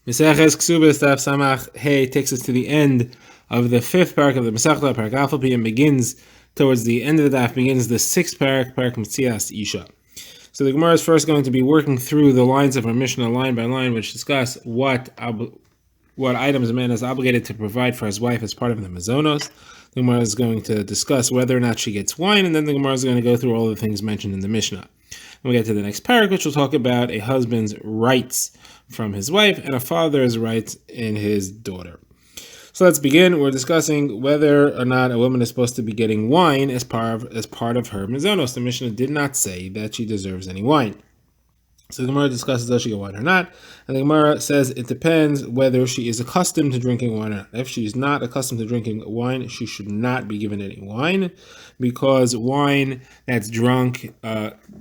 Maseches Kesubos Daf Samach Hey takes us to the end of the fifth parak of the Masechta, parak Alpha, and begins towards the end of the daf, begins the sixth parak Metzias Isha. So the Gemara is first going to be working through the lines of our Mishnah line by line, which discuss what items a man is obligated to provide for his wife as part of the mazonos. The Gemara is going to discuss whether or not she gets wine, and then the Gemara is going to go through all the things mentioned in the Mishnah. And we get to the next parak, which will talk about a husband's rights from his wife and a father's rights in his daughter. So let's begin. We're discussing whether or not a woman is supposed to be getting wine as part of her mazonos. The Mishnah did not say that she deserves any wine. So the Gemara discusses does she get wine or not, and the Gemara says it depends whether she is accustomed to drinking wine or not. If she is not accustomed to drinking wine, she should not be given any wine, because wine that's drunk,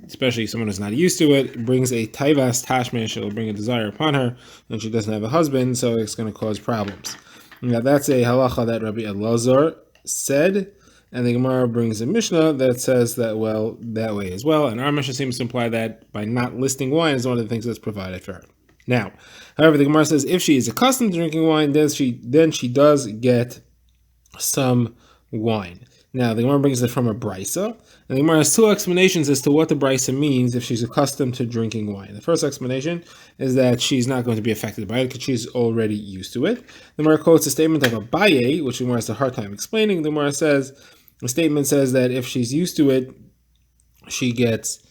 especially someone who's not used to it, brings a taivas tashmish. It'll bring a desire upon her, and she doesn't have a husband, so it's going to cause problems. Now that's a halacha that Rabbi Elazar said. And the Gemara brings a Mishnah that says that, well, that way as well. And our Mishnah seems to imply that by not listing wine is one of the things that's provided for her. Now, however, the Gemara says if she is accustomed to drinking wine, then she does get some wine. Now, the Gemara brings it from a brisa, and the Gemara has two explanations as to what the brisa means if she's accustomed to drinking wine. The first explanation is that she's not going to be affected by it because she's already used to it. The Gemara quotes a statement of Abaye, which the Gemara has a hard time explaining. The Gemara says, the statement says that if she's used to it, she gets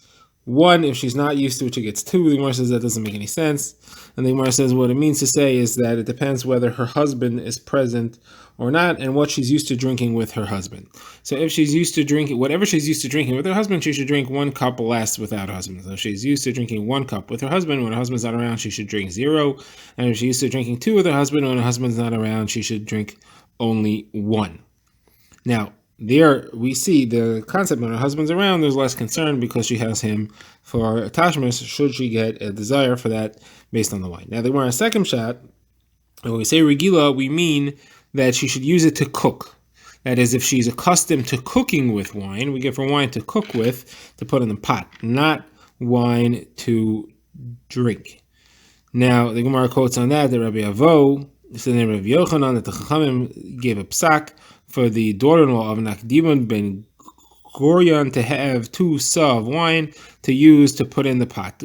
1. If she's not used to it, she gets 2. The Gemara says that doesn't make any sense. And the Gemara says what it means to say is that it depends whether her husband is present or not and what she's used to drinking with her husband. So if she's used to drinking, whatever she's used to drinking with her husband, she should drink 1 cup less without her husband. So if she's used to drinking 1 cup with her husband, when her husband's not around, she should drink 0. And if she's used to drinking 2 with her husband, when her husband's not around, she should drink only 1. Now, there we see the concept when her husband's around, there's less concern because she has him for attachments should she get a desire for that based on the wine. Now, they want a second shot. When we say regila, we mean that she should use it to cook. That is, if she's accustomed to cooking with wine, we give her wine to cook with, to put in the pot, not wine to drink. Now, the Gemara quotes on that Rabbi Avo, it's the name of Yochanan, that the Chachamim gave a psak for the daughter-in-law of Nakdimun ben Goryan to have 2 sa of wine to use to put in the pot,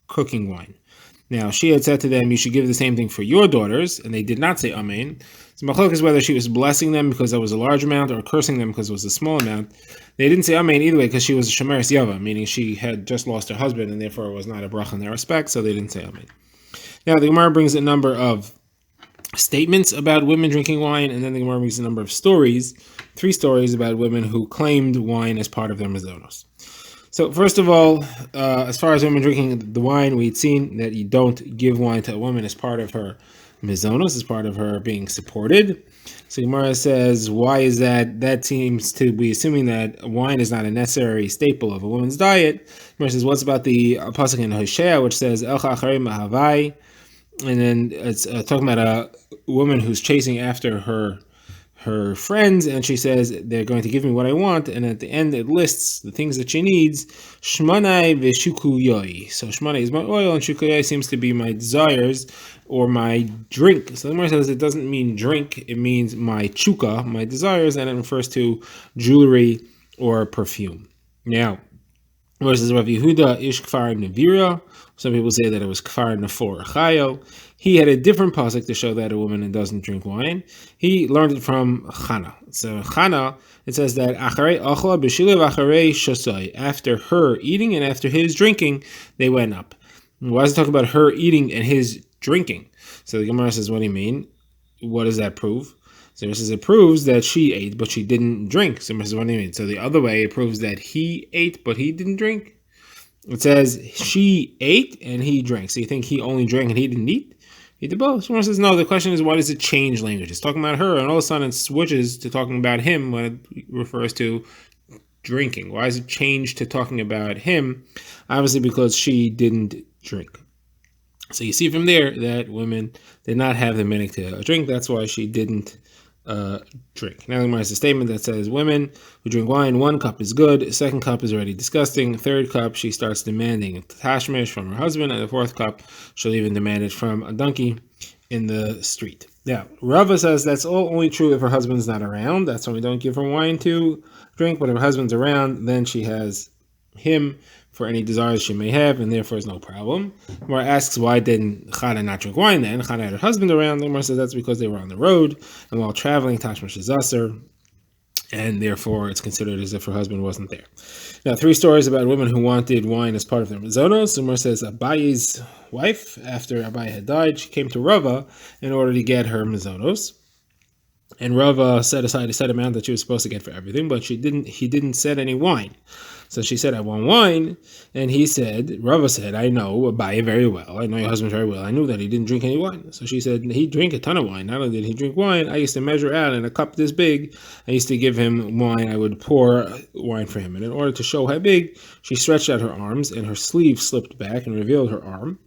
cooking wine. Now, she had said to them, you should give the same thing for your daughters, and they did not say amen. So machlok is whether she was blessing them because that was a large amount or cursing them because it was a small amount. They didn't say amen either way because she was a shemeres yava, meaning she had just lost her husband and therefore it was not a bracha in their respect, so they didn't say amen. Now, the Gemara brings a number of statements about women drinking wine, and then the Gemara brings a number of stories, 3 stories about women who claimed wine as part of their mazonos. So first of all, as far as women drinking the wine, we'd seen that you don't give wine to a woman as part of her mazonos, as part of her being supported. So Gemara says, why is that? That seems to be assuming that wine is not a necessary staple of a woman's diet. Gemara says, what's about the pasuk in Hosea, which says, Elcha acharei mahavai, and then it's talking about a woman who's chasing after her friends, and she says they're going to give me what I want, and at the end it lists the things that she needs. Shmanai v'shukuyoi. So shmanai is my oil, and shukuyoi seems to be my desires or my drink. So the Gemara says it doesn't mean drink; it means my chuka, my desires, and it refers to jewelry or perfume. Now, versus Rav Yehuda ish kfar nevira. Some people say that it was kfar nefor chayo. He had a different pasuk to show that a woman doesn't drink wine. He learned it from Chana. So Chana, it says that acharei achla b'shilev acharei shosai. After her eating and after his drinking, they went up. Why does it talk about her eating and his drinking? So the Gemara says, what do you mean? What does that prove? So it says it proves that she ate, but she didn't drink. So it says, what do you mean? So the other way, it proves that he ate, but he didn't drink. It says she ate and he drank. So you think he only drank and he didn't eat? He did both. Someone says, no, the question is, why does it change language? It's talking about her, and all of a sudden it switches to talking about him when it refers to drinking. Why does it change to talking about him? Obviously because she didn't drink. So you see from there that women did not have the minute to drink. That's why she didn't drink. Now the Gemara has a statement that says women who drink wine, 1 cup is good, second cup is already disgusting, third cup she starts demanding tashmish from her husband, and the fourth cup she'll even demand it from a donkey in the street. Now Rava says that's only true if her husband's not around. That's when we don't give her wine to drink, but if her husband's around, then she has him for any desires she may have, and therefore is no problem. Gemara asks, why didn't Chana not drink wine then? Chana had her husband around. The Gemara says that's because they were on the road, and while traveling, tashmish is aser, and therefore it's considered as if her husband wasn't there. Now, 3 stories about women who wanted wine as part of their mizonos. The Gemara says Abaye's wife, after Abaye had died, she came to Rava in order to get her mizonos. And Rava set aside a set amount that she was supposed to get for everything, but he didn't set any wine. So she said, I want wine. And Rava said, I know Abaye very well. I know your husband very well. I knew that he didn't drink any wine. So she said, he drank a ton of wine. Not only did he drink wine, I used to measure out in a cup this big. I used to give him wine. I would pour wine for him. And in order to show how big, she stretched out her arms, and her sleeve slipped back and revealed her arm.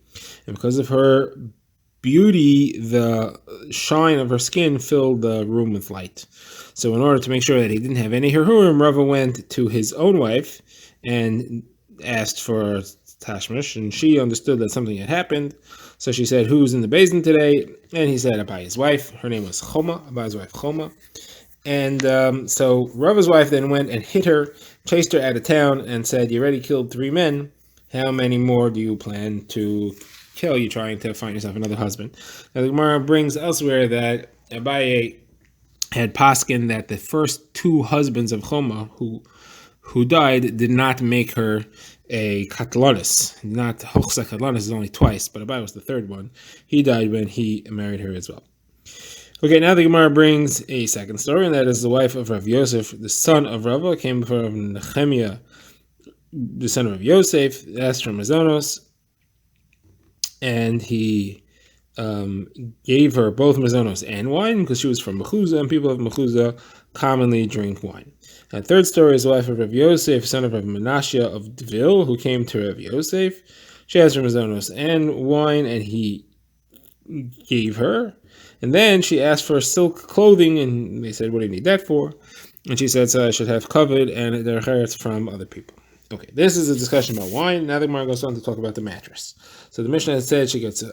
And because of her beauty, the shine of her skin filled the room with light. So in order to make sure that he didn't have any harurim, Rava went to his own wife and asked for tashmish, and she understood that something had happened. So she said, who's in the basin today? And he said, Abaye's wife. Her name was Choma, Abaye's wife Choma. And so Rava's wife then went and hit her, chased her out of town, and said, you already killed 3 men. How many more do you plan to kill? You trying to find yourself another husband? Now the Gemara brings elsewhere that Abaye had paskin that the first 2 husbands of Choma who died did not make her a katlanis. Not hochsa katlanis is only twice, but Abaye was the 3rd one. He died when he married her as well. Okay, now the Gemara brings a second story, and that is the wife of Rav Yosef, the son of Rava, came from Nehemiah, the son of Rav Yosef, asked for Mazonos, and he gave her both Mazonos and wine because she was from Mechuzah, and people of Mechuzah commonly drink wine. And the third story is the wife of Rav Yosef, son of Rav Menashe of Devil, who came to Rav Yosef. She asked for Mazonos and wine, and he gave her. And then she asked for silk clothing, and they said, what do you need that for? And she said, so I should have covered and their herets from other people. Okay, this is a discussion about wine. Now the Gemara goes on to talk about the mattress. So the Mishnah has said she gets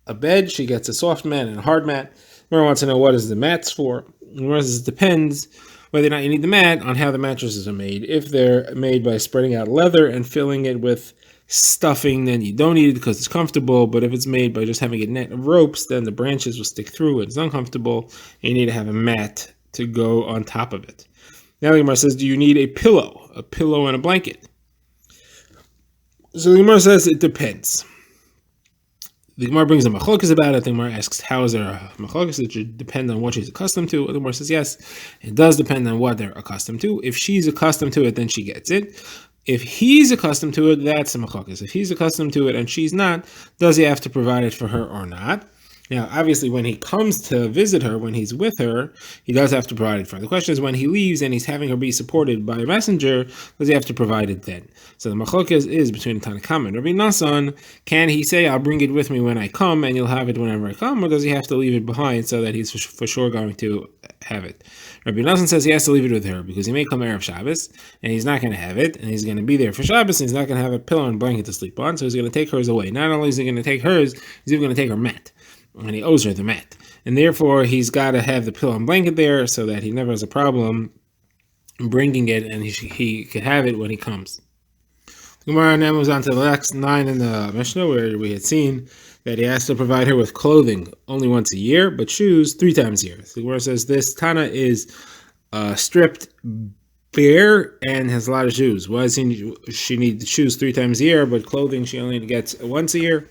a bed, she gets a soft mat and a hard mat. The Gemara wants to know what is the mats for. The Gemara says it depends whether or not you need the mat on how the mattresses are made. If they're made by spreading out leather and filling it with stuffing, then you don't need it because it's comfortable. But if it's made by just having a net of ropes, then the branches will stick through and it's uncomfortable, and you need to have a mat to go on top of it. Now the Gemara says, do you need a pillow and a blanket? So the Gemara says it depends. The Gemara brings a machlokas about it. The Gemara asks, how is there a machlokas? It should depend on what she's accustomed to. The Gemara says, yes, it does depend on what they're accustomed to. If she's accustomed to it, then she gets it. If he's accustomed to it, that's a machlokas. If he's accustomed to it and she's not, does he have to provide it for her or not? Now, obviously, when he comes to visit her, when he's with her, he does have to provide it for her. The question is, when he leaves and he's having her be supported by a messenger, does he have to provide it then? So the machlokas is between Tanna Kama and Rabbi Nassan. Can he say, I'll bring it with me when I come and you'll have it whenever I come, or does he have to leave it behind so that he's for sure going to have it? Rabbi Nassan says he has to leave it with her because he may come Erev Shabbos and he's not going to have it, and he's going to be there for Shabbos and he's not going to have a pillow and blanket to sleep on, so he's going to take hers away. Not only is he going to take hers, he's even going to take her mat. And he owes her the mat. And therefore, he's got to have the pillow and blanket there so that he never has a problem bringing it, and he can have it when he comes. Gemara now moves on to the next 9 in the Mishnah, where we had seen that he has to provide her with clothing only once a year, but shoes 3 times a year. The Gemara says this Tana is stripped bare and has a lot of shoes. Why does she need shoes 3 times a year, but clothing she only gets once a year?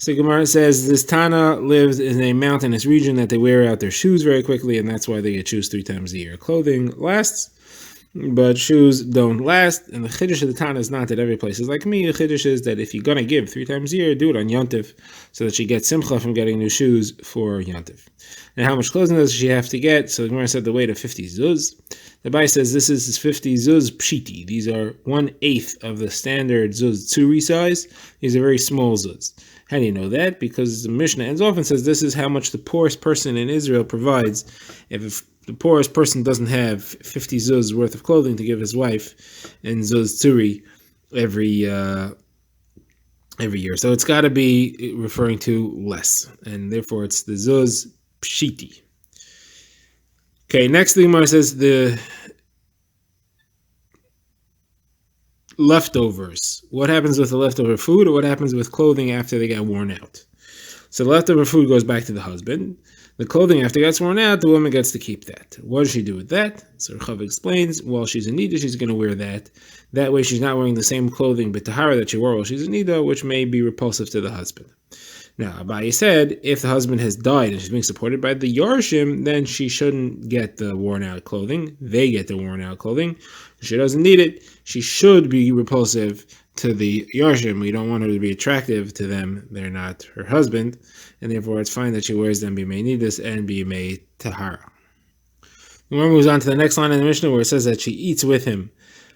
So Gemara says this Tana lives in a mountainous region that they wear out their shoes very quickly, and that's why they get shoes 3 times a year. Clothing lasts. but shoes don't last. And the chiddush of the Tana is not that every place is like me. The chiddush is that if you're gonna give 3 times a year, do it on Yontif, so that she gets simcha from getting new shoes for Yontif. And how much clothing does she have to get? So the Gemara said the weight of 50 zuz. The Bai says this is 50 zuz pshiti. These are 1/8 of the standard zuz tsuri size. These are very small zuz. How do you know that? Because the Mishnah ends off and says this is how much the poorest person in Israel provides. If the poorest person doesn't have 50 zuz worth of clothing to give his wife and zuz tsuri every year. So it's got to be referring to less, and therefore it's the zuz pshiti. Okay, next thing Gemara says the leftovers. What happens with the leftover food, or what happens with clothing after they get worn out? So the leftover food goes back to the husband. The clothing after it gets worn out, the woman gets to keep that. What does she do with that? So Rachav explains, while she's in Nida, she's going to wear that. That way she's not wearing the same clothing b'tahara that she wore while she's in Nida, which may be repulsive to the husband. Now, Abaye said, if the husband has died and she's being supported by the Yarshim, then she shouldn't get the worn-out clothing. They get the worn-out clothing. If she doesn't need it, she should be repulsive to the Yarshim. We don't want her to be attractive to them. They're not her husband, and therefore it's fine that she wears them b'mei nidus and b'mei tahara. The Gemara moves on to the next line in the Mishnah where it says that she eats with him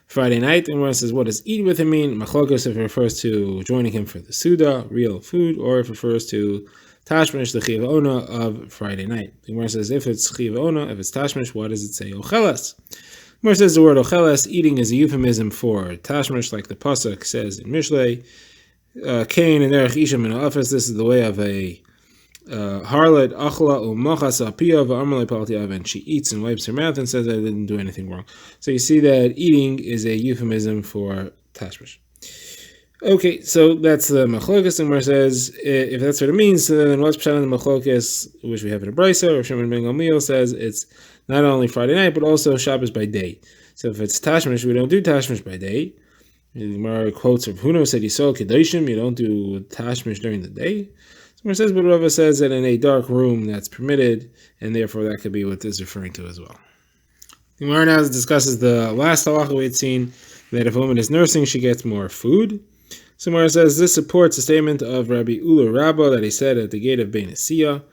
Friday night, and where it says, what does eat with him mean? Machlokas, if it refers to joining him for the Suda, real food, or if it refers to Tashmish, the Chiv Ona of Friday night. The Gemara says, if it's Chiv Ona, if it's Tashmish, what does it say? Ochelas. The Gemara says the word Ochelas, eating, is a euphemism for Tashmish, like the Pasuk says in Mishlei. Kain and Erech Isha min office. This is the way of a harlot, achla umachas apia v'amalei palti, and she eats and wipes her mouth and says I didn't do anything wrong. So you see that eating is a euphemism for tashmish. Okay, so that's the machlokas, and where it says if that's what it means, then what's pshat in the machlokas, which we have in a brisa, or Shimon ben Gamliel says it's not only Friday night but also Shabbos by day. So if it's tashmish, we don't do tashmish by day. The Gemara quotes of Huno said Yisrael kedoshim, you don't do tashmish during the day. It says, but Rava says that in a dark room that's permitted, and therefore that could be what this is referring to as well. The Gemara now discusses the last halacha we had seen, that if a woman is nursing, she gets more food. So Gemara says this supports the statement of Rabbi Ula Rabba that he said at the gate of Bein Asiyah,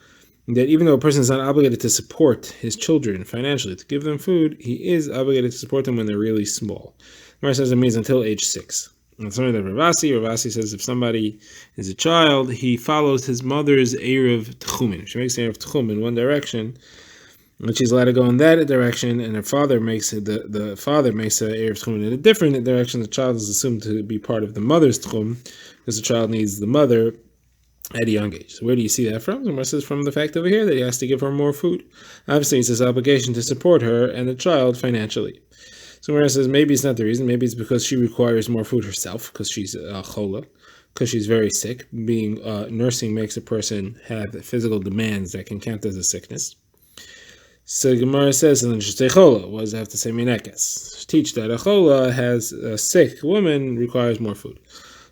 that even though a person is not obligated to support his children financially to give them food, he is obligated to support them when they're really small. Gemara says it means until age 6. And something that Ravasi says if somebody is a child, he follows his mother's Erev Tchumen. She makes Erev Tchumen in one direction, and she's allowed to go in that direction, and her father makes the father makes a Erev Tchumen in a different direction. The child is assumed to be part of the mother's Tchum, because the child needs the mother at a young age. So where do you see that from? It says from the fact over here that he has to give her more food. Obviously, it's his obligation to support her and the child financially. So Mara says maybe it's not the reason. Maybe it's because she requires more food herself because she's chola, because she's very sick. Being nursing makes a person have physical demands that can count as a sickness. So Gemara says, and then she say chola. What does it have to say minekes? Teach that a chola has a sick woman requires more food.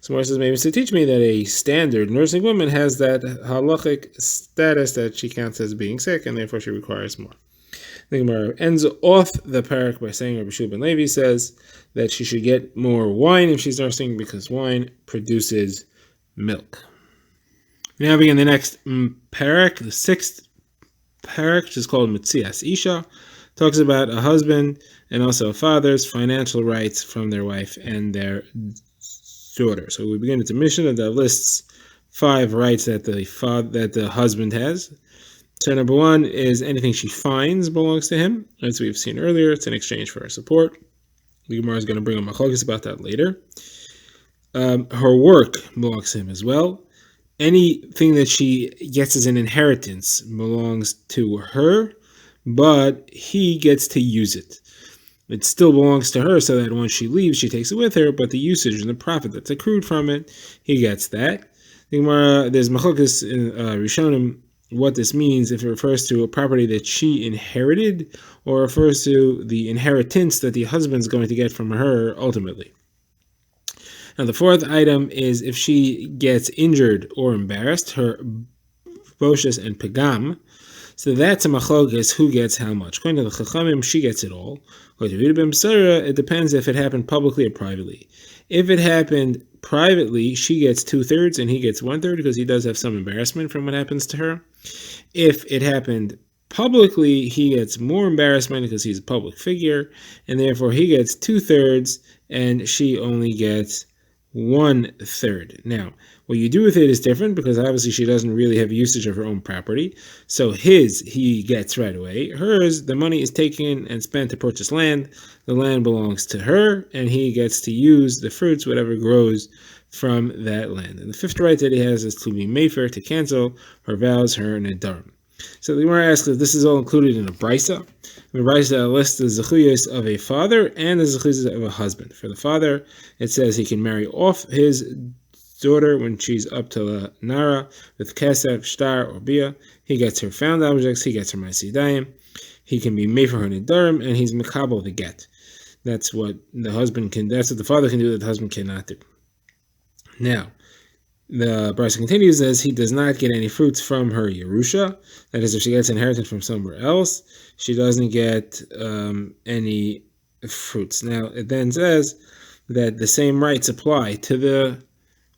So Gemara says maybe it's to teach me that a standard nursing woman has that halachic status that she counts as being sick, and therefore she requires more. The Gemara ends off the parak by saying Rabbi Shua ben Levi says that she should get more wine if she's nursing because wine produces milk. Now begin the next parak, the 6th parak, which is called Metzias Isha, talks about a husband and also a father's financial rights from their wife and their daughter. So we begin with the Mishnah that lists 5 rights that the husband has. So number 1 is anything she finds belongs to him. As we've seen earlier, it's in exchange for her support. The Gemara is going to bring a machlokes about that later. Her work belongs to him as well. Anything that she gets as an inheritance belongs to her, but he gets to use it. It still belongs to her, so that when she leaves, she takes it with her, but the usage and the profit that's accrued from it, he gets that. The Gemara, there's machlokes in Rishonim, what this means, if it refers to a property that she inherited or refers to the inheritance that the husband's going to get from her ultimately. Now the 4th item is if she gets injured or embarrassed, her boshes and pagam. So that's a machlokas who gets how much. According to the Chachamim, she gets it all. According to B'Msara, it depends if it happened publicly or privately. If it happened privately, she gets 2/3 and he gets 1/3 because he does have some embarrassment from what happens to her. If it happened publicly, he gets more embarrassment because he's a public figure, and therefore he gets 2/3 and she only gets 1/3. Now, what you do with it is different because obviously she doesn't really have usage of her own property. So his, he gets right away. Hers, the money is taken and spent to purchase land. The land belongs to her, and he gets to use the fruits, whatever grows from that land. And the fifth right that he has is to be mefer, to cancel her vows, her nedarim. So the Gemara asks if this is all included in a brisa. The brisa lists the zechuyos of a father and the zechuyos of a husband. For the father, it says he can marry off his daughter when she's up to la nara with kesef, shtar, or bia. He gets her found objects. He gets her ma'asidayim. He can be made for her nedarim, and he's mekabel the get. That's what the husband can. That's what the father can do that the husband cannot do. Now, the brisa continues as he does not get any fruits from her Yerusha. That is, if she gets inheritance from somewhere else, she doesn't get any fruits. Now, it then says that the same rights apply to the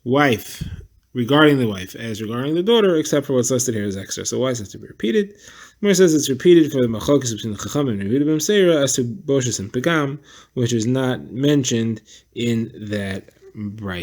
wife, regarding the wife, as regarding the daughter, except for what's listed here as extra. So why does it have to be repeated? It says it's repeated for the machlokas between the Chachamim and Rehuda B'Mseira as to Boshes and Pegam, which is not mentioned in that brisa.